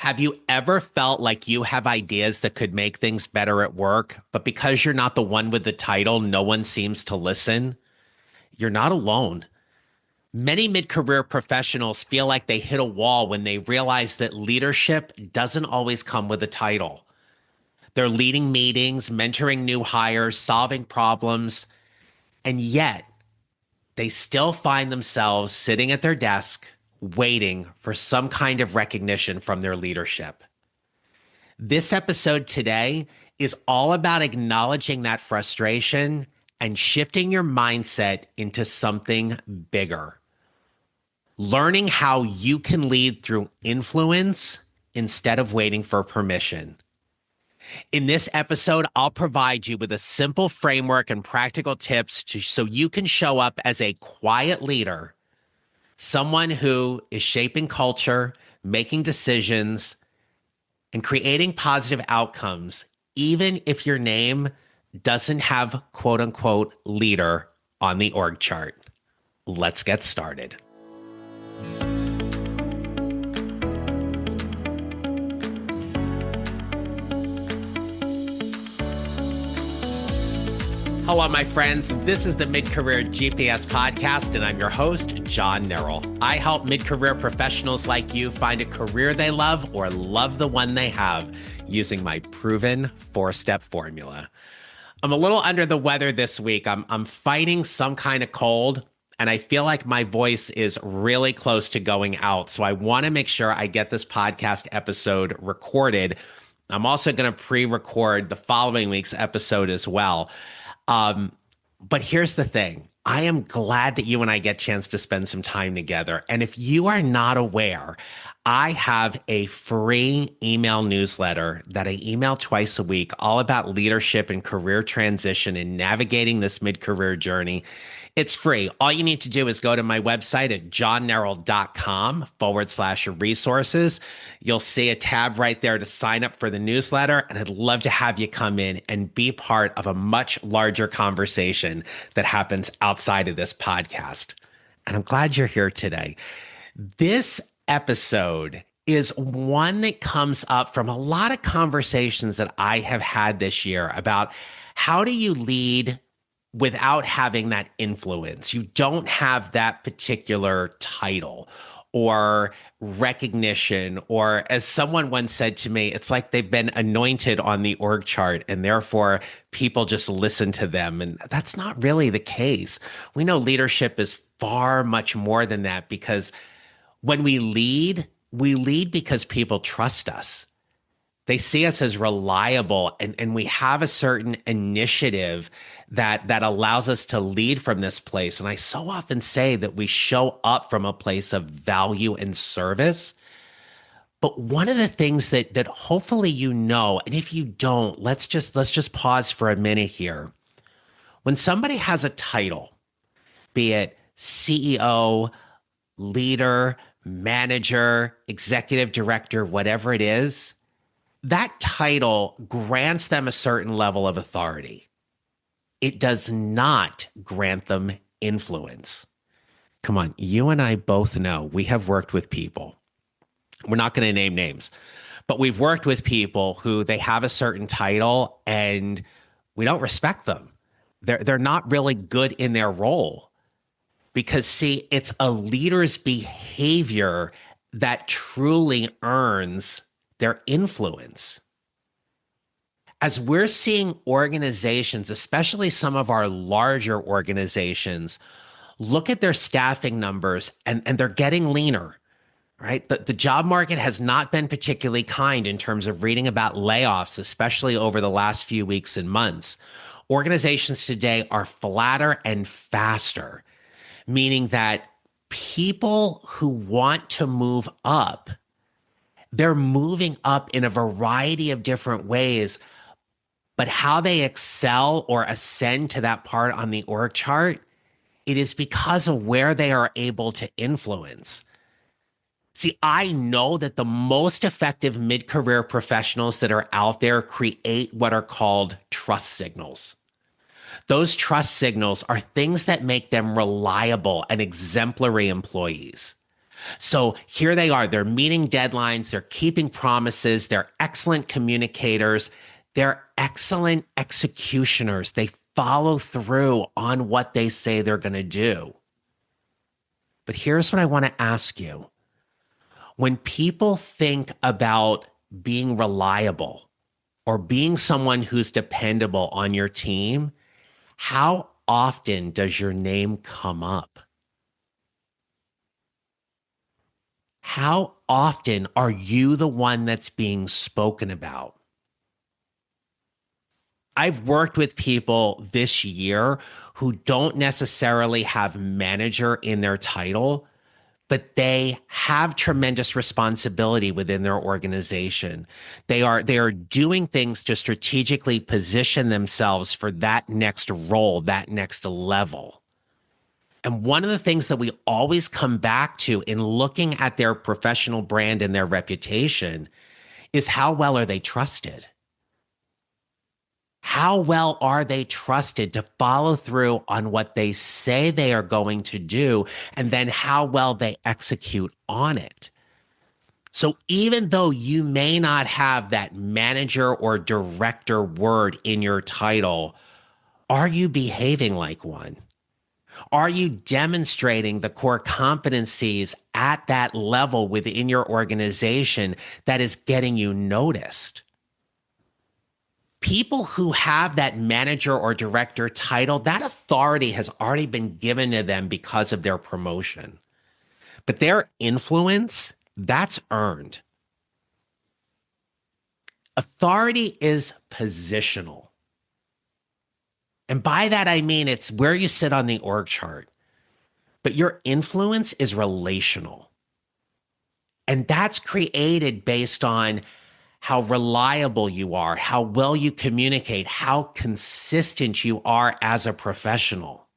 Have you ever felt like you have ideas that could make things better at work, but because you're not the one with the title, no one seems to listen? You're not alone. Many mid career professionals feel like they hit a wall when they realize that leadership doesn't always come with a title. They're leading meetings, mentoring new hires, solving problems, and yet they still find themselves sitting at their desk waiting for some kind of recognition from their leadership. This episode today is all about acknowledging that frustration and shifting your mindset into something bigger. Learning how you can lead through influence instead of waiting for permission. In this episode, I'll provide you with a simple framework and practical tips so you can show up as a quiet leader, someone who is shaping culture, making decisions, and creating positive outcomes, even if your name doesn't have quote unquote leader on the org chart. Let's get started. Hello, my friends. This is the Mid-Career GPS podcast, and I'm your host, John Neral. I help mid-career professionals like you find a career they love or love the one they have using my proven four-step formula. I'm a little under the weather this week. I'm fighting some kind of cold, and I feel like my voice is really close to going out. So I want to make sure I get this podcast episode recorded. I'm also going to pre-record the following week's episode as well. But here's the thing. I am glad that you and I get a chance to spend some time together. And if you are not aware, I have a free email newsletter that I email twice a week, all about leadership and career transition and navigating this mid-career journey. It's free. All you need to do is go to my website at johnneral.com/resources. You'll see a tab right there to sign up for the newsletter. And I'd love to have you come in and be part of a much larger conversation that happens outside of this podcast. And I'm glad you're here today. This episode is one that comes up from a lot of conversations that I have had this year about how do you lead without having that influence. You don't have that particular title or recognition, or as someone once said to me, it's like they've been anointed on the org chart and therefore people just listen to them. And that's not really the case. We know leadership is far much more than that, because when we lead because people trust us. They see us as reliable, and we have a certain initiative that allows us to lead from this place. And I so often say that we show up from a place of value and service. But one of the things that hopefully you know, and if you don't, let's just pause for a minute here. When somebody has a title, be it CEO, leader, manager, executive director, whatever it is, that title grants them a certain level of authority. It does not grant them influence. Come on, you and I both know we have worked with people. We're not going to name names, but we've worked with people who they have a certain title and we don't respect them. They're not really good in their role because, see, it's a leader's behavior that truly earns their influence. As we're seeing organizations, especially some of our larger organizations, look at their staffing numbers and they're getting leaner, right? The job market has not been particularly kind in terms of reading about layoffs, especially over the last few weeks and months. Organizations today are flatter and faster, meaning that people who want to move up, they're moving up in a variety of different ways, but how they excel or ascend to that part on the org chart, it is because of where they are able to influence. See, I know that the most effective mid-career professionals that are out there create what are called trust signals. Those trust signals are things that make them reliable and exemplary employees. So here they are. They're meeting deadlines. They're keeping promises. They're excellent communicators. They're excellent executioners. They follow through on what they say they're going to do. But here's what I want to ask you. When people think about being reliable or being someone who's dependable on your team, how often does your name come up? How often are you the one that's being spoken about? I've worked with people this year who don't necessarily have manager in their title, but they have tremendous responsibility within their organization. They are doing things to strategically position themselves for that next role, that next level. And one of the things that we always come back to in looking at their professional brand and their reputation is how well are they trusted? How well are they trusted to follow through on what they say they are going to do, and then how well they execute on it? So even though you may not have that manager or director word in your title, are you behaving like one? Are you demonstrating the core competencies at that level within your organization that is getting you noticed? People who have that manager or director title, that authority has already been given to them because of their promotion. But their influence, that's earned. Authority is positional. And by that, I mean it's where you sit on the org chart. But your influence is relational. And that's created based on how reliable you are, how well you communicate, how consistent you are as a professional.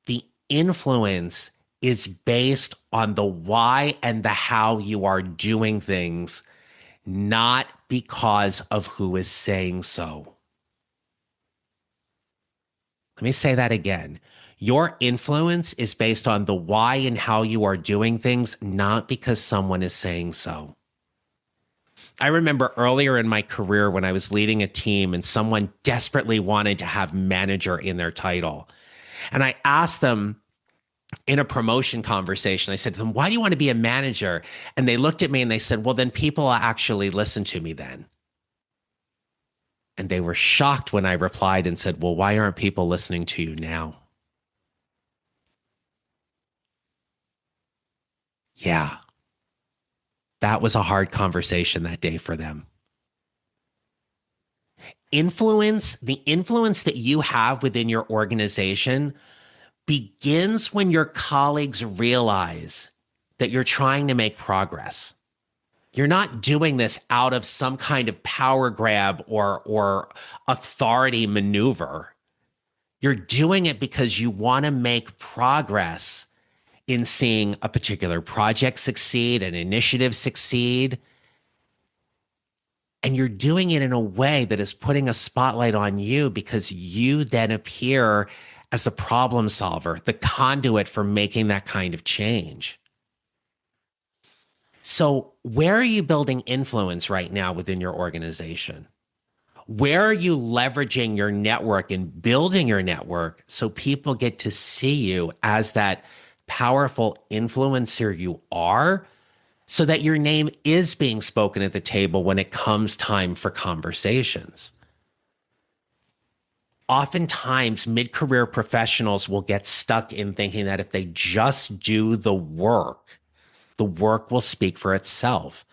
The influence is based on the why and the how you are doing things, not because of who is saying so. Let me say that again. Your influence is based on the why and how you are doing things, not because someone is saying so. I remember earlier in my career when I was leading a team and someone desperately wanted to have manager in their title. And I asked them in a promotion conversation, I said to them, why do you want to be a manager? And they looked at me and they said, well, then people will actually listen to me then. And they were shocked when I replied and said, well, why aren't people listening to you now? Yeah, that was a hard conversation that day for them. The influence that you have within your organization begins when your colleagues realize that you're trying to make progress. You're not doing this out of some kind of power grab or authority maneuver. You're doing it because you want to make progress in seeing a particular project succeed, an initiative succeed. And you're doing it in a way that is putting a spotlight on you because you then appear as the problem solver, the conduit for making that kind of change. So, where are you building influence right now within your organization? Where are you leveraging your network and building your network so people get to see you as that powerful influencer you are, so that your name is being spoken at the table when it comes time for conversations? Oftentimes, mid-career professionals will get stuck in thinking that if they just do the work will speak for itself.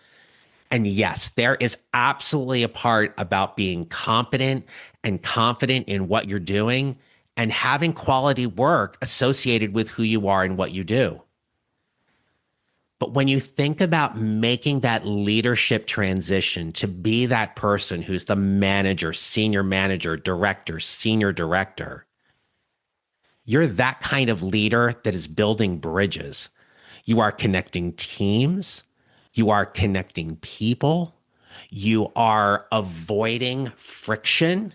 And yes, there is absolutely a part about being competent and confident in what you're doing and having quality work associated with who you are and what you do. But when you think about making that leadership transition to be that person who's the manager, senior director, senior director, you're that kind of leader that is building bridges. You are connecting teams. You are connecting people. You are avoiding friction.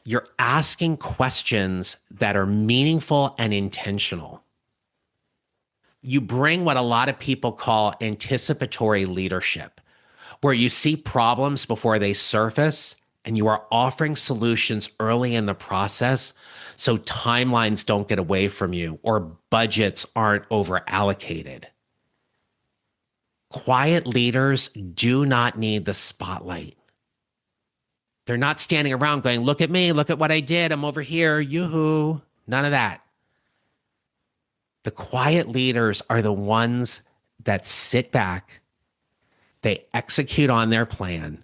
You're asking questions that are meaningful and intentional. You bring what a lot of people call anticipatory leadership, where you see problems before they surface and you are offering solutions early in the process so timelines don't get away from you or budgets aren't over allocated. Quiet leaders do not need the spotlight. They're not standing around going, look at me, look at what I did, I'm over here, yoo-hoo. None of that. The quiet leaders are the ones that sit back, they execute on their plan,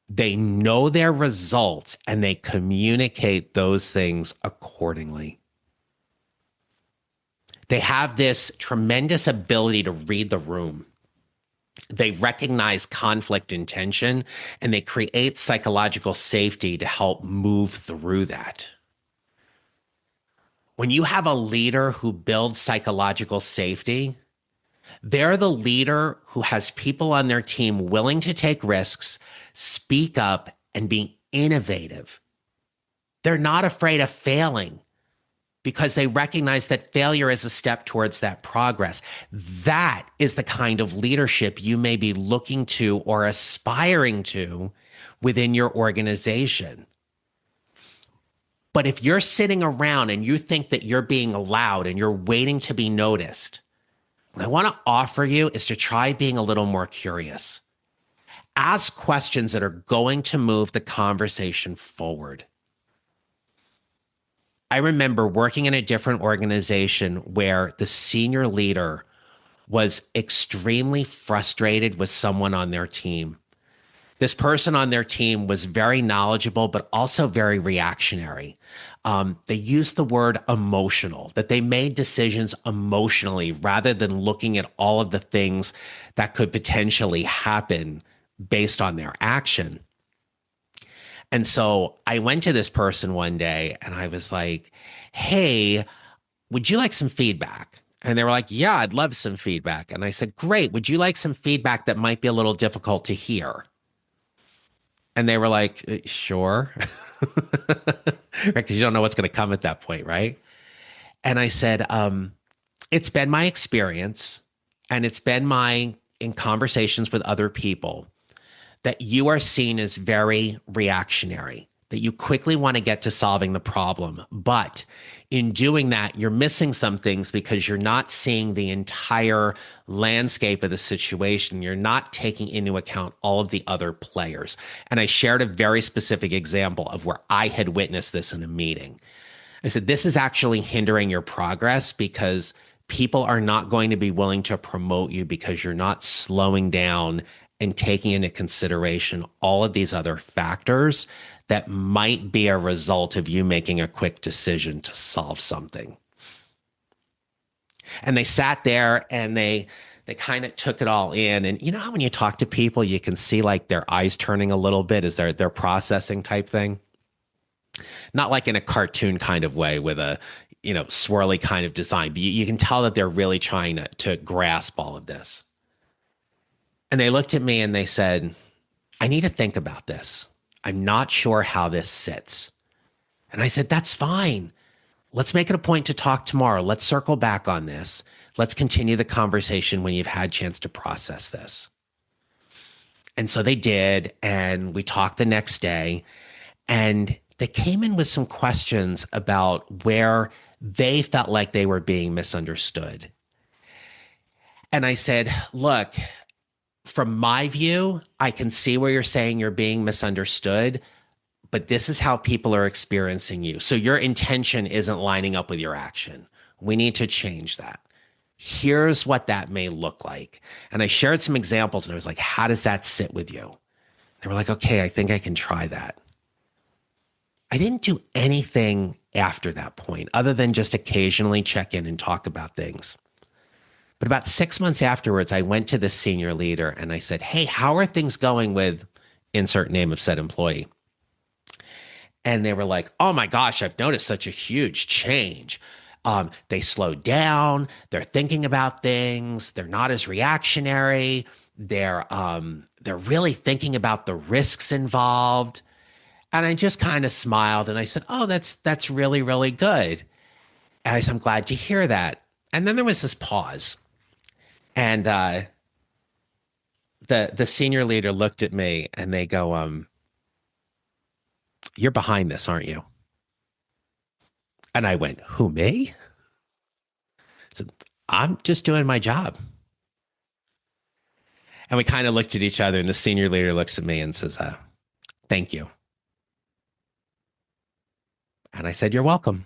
they know their results, and they communicate those things accordingly. They have this tremendous ability to read the room. They recognize conflict and tension, and they create psychological safety to help move through that. When you have a leader who builds psychological safety, they're the leader who has people on their team willing to take risks, speak up, and be innovative. They're not afraid of failing because they recognize that failure is a step towards that progress. That is the kind of leadership you may be looking to or aspiring to within your organization. But if you're sitting around and you think that you're being allowed and you're waiting to be noticed, what I want to offer you is to try being a little more curious. Ask questions that are going to move the conversation forward. I remember working in a different organization where the senior leader was extremely frustrated with someone on their team. This person on their team was very knowledgeable, but also very reactionary. They used the word emotional, that they made decisions emotionally rather than looking at all of the things that could potentially happen based on their action. And so I went to this person one day and I was like, hey, would you like some feedback? And they were like, yeah, I'd love some feedback. And I said, great. Would you like some feedback that might be a little difficult to hear? And they were like, sure. Right? Because you don't know what's going to come at that point, right? And I said, it's been my experience and it's been in conversations with other people that you are seen as very reactionary, that you quickly want to get to solving the problem. But in doing that, you're missing some things because you're not seeing the entire landscape of the situation. You're not taking into account all of the other players. And I shared a very specific example of where I had witnessed this in a meeting. I said, this is actually hindering your progress because people are not going to be willing to promote you because you're not slowing down and taking into consideration all of these other factors that might be a result of you making a quick decision to solve something. And they sat there and they kind of took it all in. And you know how when you talk to people, you can see like their eyes turning a little bit as they're processing type thing? Not like in a cartoon kind of way with a, swirly kind of design, but you can tell that they're really trying to grasp all of this. And they looked at me and they said, I need to think about this. I'm not sure how this sits. And I said, that's fine. Let's make it a point to talk tomorrow. Let's circle back on this. Let's continue the conversation when you've had a chance to process this. And so they did. And we talked the next day. And they came in with some questions about where they felt like they were being misunderstood. And I said, look, from my view, I can see where you're saying you're being misunderstood, but this is how people are experiencing you. So your intention isn't lining up with your action. We need to change that. Here's what that may look like. And I shared some examples and I was like, how does that sit with you? They were like, okay, I think I can try that. I didn't do anything after that point other than just occasionally check in and talk about things. But about 6 months afterwards, I went to the senior leader and I said, hey, how are things going with insert name of said employee? And they were like, oh my gosh, I've noticed such a huge change. They slowed down. They're thinking about things. They're not as reactionary. They're really thinking about the risks involved. And I just kind of smiled and I said, oh, that's really, really good. And I said, I'm glad to hear that. And then there was this pause. And the senior leader looked at me and they go, "You're behind this, aren't you?" And I went, "Who, me?" I said, "I'm just doing my job." And we kind of looked at each other, and the senior leader looks at me and says, "Thank you." And I said, "You're welcome."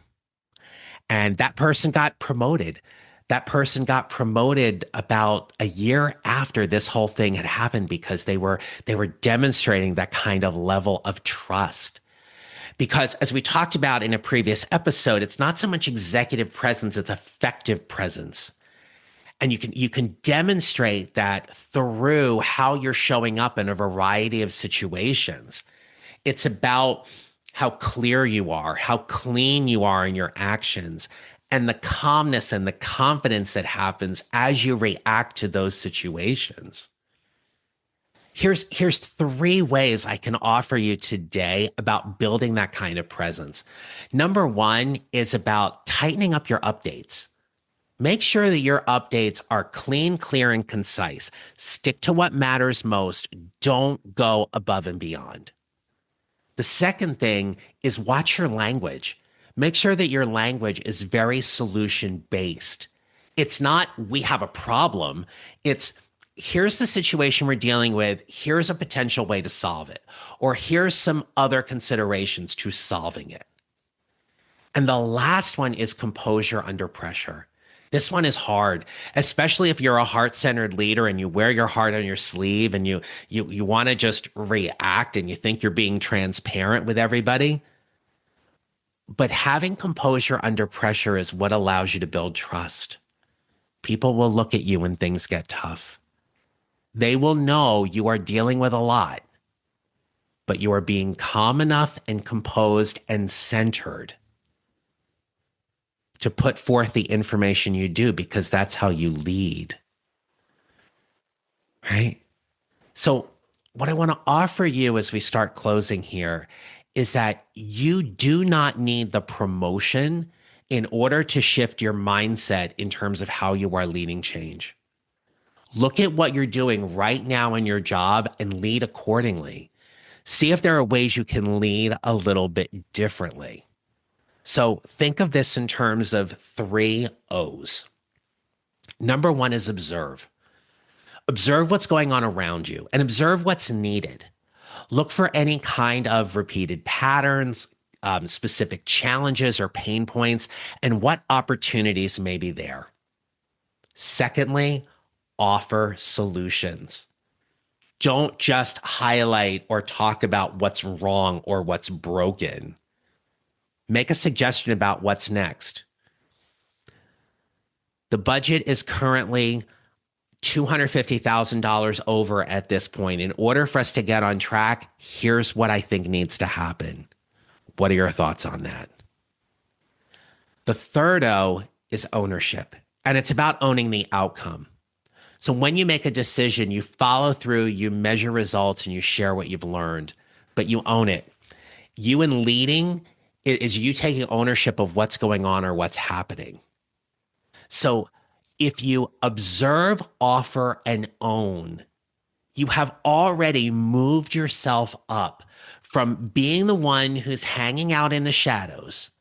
And that person got promoted. That person got promoted about a year after this whole thing had happened because they were demonstrating that kind of level of trust. Because as we talked about in a previous episode, it's not so much executive presence, it's effective presence. And you can demonstrate that through how you're showing up in a variety of situations. It's about how clear you are, how clean you are in your actions, and the calmness and the confidence that happens as you react to those situations. Here's three ways I can offer you today about building that kind of presence. Number one is about tightening up your updates. Make sure that your updates are clean, clear, and concise. Stick to what matters most. Don't go above and beyond. The second thing is watch your language. Make sure that your language is very solution based. It's not, we have a problem. It's, here's the situation we're dealing with. Here's a potential way to solve it. Or here's some other considerations to solving it. And the last one is composure under pressure. This one is hard, especially if you're a heart-centered leader and you wear your heart on your sleeve and you want to just react and you think you're being transparent with everybody. But having composure under pressure is what allows you to build trust. People will look at you when things get tough. They will know you are dealing with a lot, but you are being calm enough and composed and centered to put forth the information you do because that's how you lead, right? So, what I want to offer you as we start closing here is that you do not need the promotion in order to shift your mindset in terms of how you are leading change. Look at what you're doing right now in your job and lead accordingly. See if there are ways you can lead a little bit differently. So think of this in terms of three O's. Number one is observe. Observe what's going on around you and observe what's needed. Look for any kind of repeated patterns, specific challenges or pain points, and what opportunities may be there. Secondly, offer solutions. Don't just highlight or talk about what's wrong or what's broken. Make a suggestion about what's next. The budget is currently $250,000 over at this point. In order for us to get on track, here's what I think needs to happen. What are your thoughts on that? The third O is ownership, and it's about owning the outcome. So when you make a decision, you follow through, you measure results, and you share what you've learned, but you own it. You in leading is you taking ownership of what's going on or what's happening. So if you observe, offer, and own, you have already moved yourself up from being the one who's hanging out in the shadows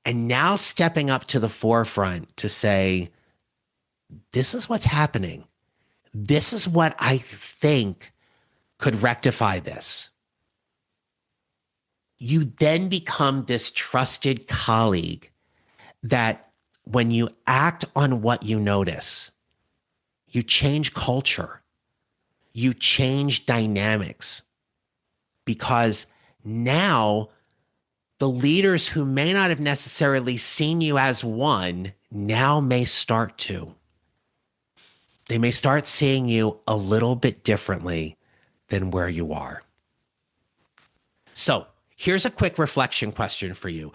and now stepping up to the forefront to say, this is what's happening. This is what I think could rectify this. You then become this trusted colleague that when you act on what you notice, you change culture, you change dynamics, because now the leaders who may not have necessarily seen you as one now may start to. They may start seeing you a little bit differently than where you are. So here's a quick reflection question for you.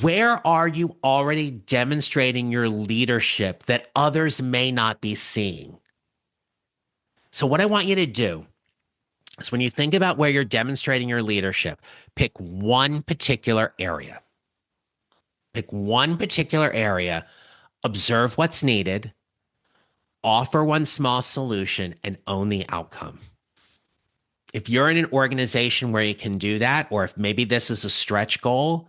Where are you already demonstrating your leadership that others may not be seeing? So what I want you to do is when you think about where you're demonstrating your leadership, pick one particular area. Pick one particular area, observe what's needed, Offer one small solution and own the outcome. If you're in an organization where you can do that, or if maybe this is a stretch goal,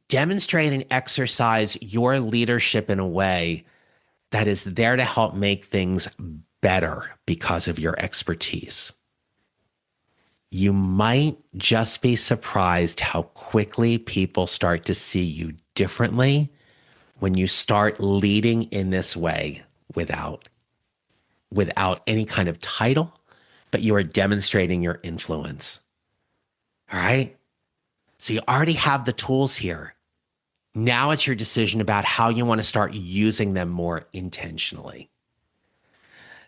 demonstrate and exercise your leadership in a way that is there to help make things better because of your expertise. You might just be surprised how quickly people start to see you differently when you start leading in this way without any kind of title, but you are demonstrating your influence. All right? So you already have the tools here. Now it's your decision about how you want to start using them more intentionally.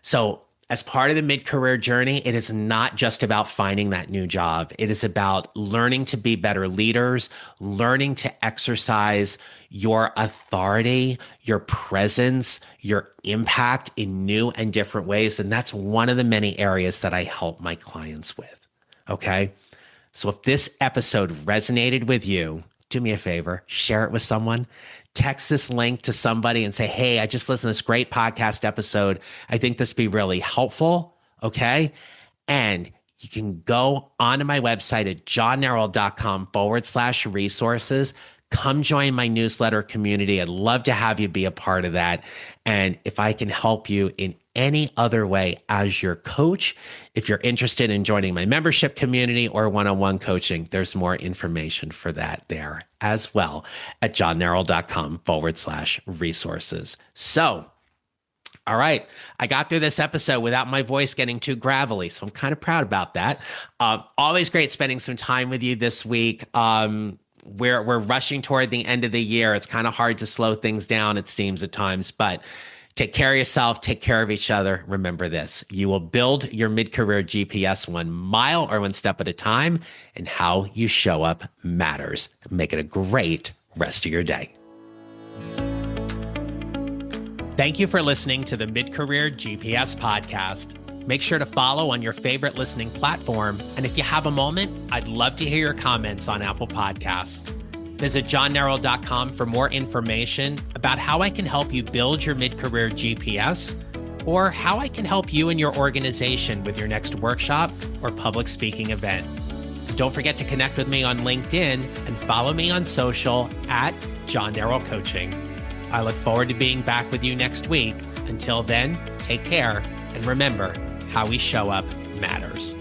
So as part of the mid-career journey, it is not just about finding that new job. It is about learning to be better leaders, learning to exercise your authority, your presence, your impact in new and different ways. And that's one of the many areas that I help my clients with. Okay? So if this episode resonated with you, do me a favor, share it with someone. Text this link to somebody and say, hey, I just listened to this great podcast episode. I think this would be really helpful. Okay. And you can go onto my website at johnneral.com/resources. Come join my newsletter community. I'd love to have you be a part of that. And if I can help you in any other way as your coach, if you're interested in joining my membership community or one-on-one coaching, there's more information for that there as well at johnneral.com/resources. So, all right, I got through this episode without my voice getting too gravelly, so I'm kind of proud about that. Always great spending some time with you this week. We're rushing toward the end of the year. It's kind of hard to slow things down, it seems at times, but take care of yourself, take care of each other. Remember this, you will build your mid-career GPS 1 mile or 1 step at a time, and how you show up matters. Make it a great rest of your day. Thank you for listening to the Mid-Career GPS podcast. Make sure to follow on your favorite listening platform. And if you have a moment, I'd love to hear your comments on Apple Podcasts. Visit johnneral.com for more information about how I can help you build your mid-career GPS, or how I can help you and your organization with your next workshop or public speaking event. Don't forget to connect with me on LinkedIn and follow me on social at John Neral Coaching. I look forward to being back with you next week. Until then, take care, and remember, how we show up matters.